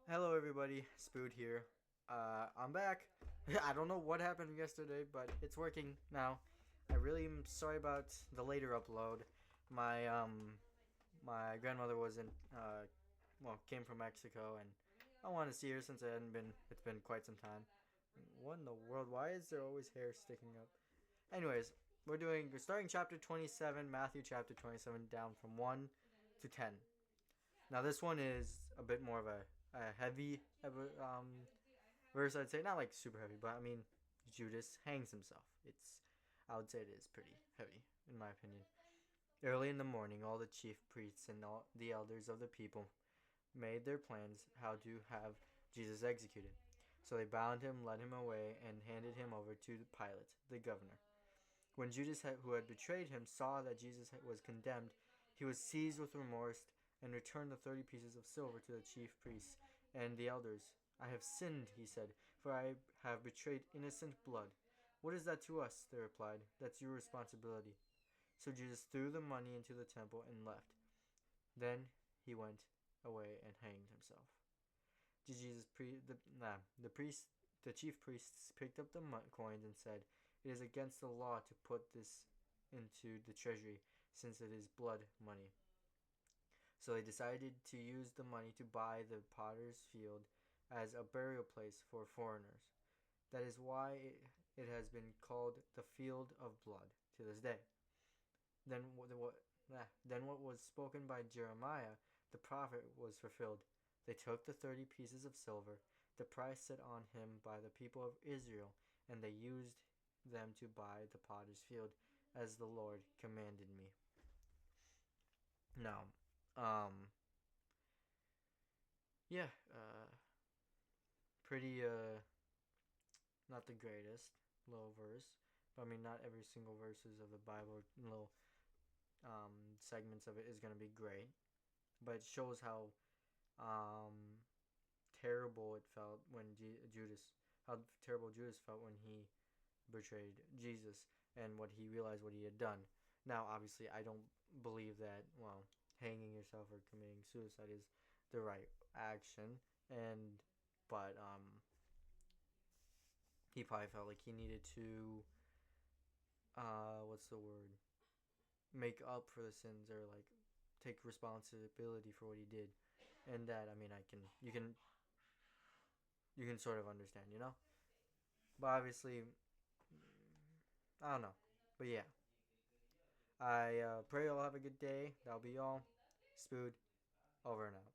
Hello, everybody. Spood here. I'm back. I don't know what happened yesterday, but it's working now. I really am sorry about the later upload. My grandmother wasn't came from Mexico, and I want to see her since I hadn't been. It's been quite some time. What in the world? Why is there always hair sticking up? Anyways, we're starting chapter 27, Matthew chapter 27, down from 1 to 10. Now this one is a bit more of a heavy verse, I'd say. Not like super heavy, but I mean, Judas hangs himself. I would say it is pretty heavy, in my opinion. Early in the morning, all the chief priests and all the elders of the people made their plans how to have Jesus executed. So they bound him, led him away, and handed him over to Pilate, the governor. When Judas, who had betrayed him, saw that Jesus was condemned, he was seized with remorse and returned the 30 pieces of silver to the chief priests and the elders. I have sinned, he said, for I have betrayed innocent blood. What is that to us? They replied. That's your responsibility. So Jesus threw the money into the temple and left. Then he went away and hanged himself. The chief priests picked up the coins and said, "It is against the law to put this into the treasury, since it is blood money." So they decided to use the money to buy the potter's field as a burial place for foreigners. That is why it has been called the field of blood to this day. Then what was spoken by Jeremiah the prophet was fulfilled. They took the 30 pieces of silver, the price set on him by the people of Israel, and they used them to buy the potter's field, as the Lord commanded me. Now, um, yeah, pretty, not the greatest little verse, but I mean, not every single verses of the Bible, little, segments of it is gonna be great, but it shows um, terrible it felt when how terrible Judas felt when he betrayed Jesus and what he realized what he had done. Now, obviously, I don't believe that, hanging yourself or committing suicide is the right action, but he probably felt like he needed to, what's the word? Make up for the sins or like take responsibility for what he did, and that I mean, you can sort of understand, But obviously, I don't know. But yeah, I pray you'll have a good day. That'll be all. Spood, over and out.